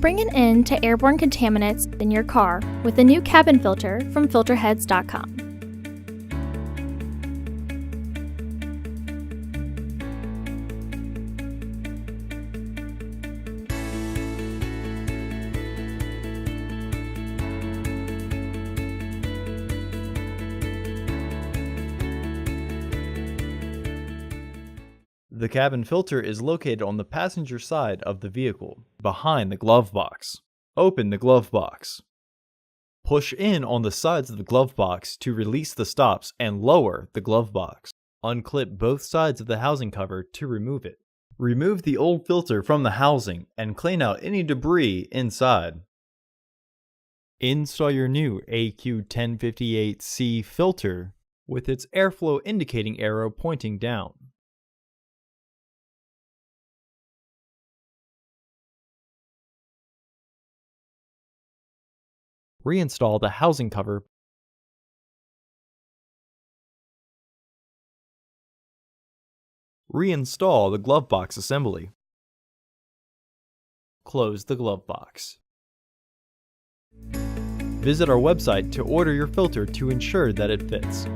bring an end to airborne contaminants in your car with a new cabin filter from Filterheads.com. The cabin filter is located on the passenger side of the vehicle, behind the glove box. Open the glove box. Push in on the sides of the glove box to release the stops and lower the glove box. Unclip both sides of the housing cover to remove it. Remove the old filter from the housing and clean out any debris inside. Install your new AQ1058C filter with its airflow indicating arrow pointing down. Reinstall the housing cover. Reinstall the glove box assembly. Close the glove box. Visit our website to order your filter to ensure that it fits.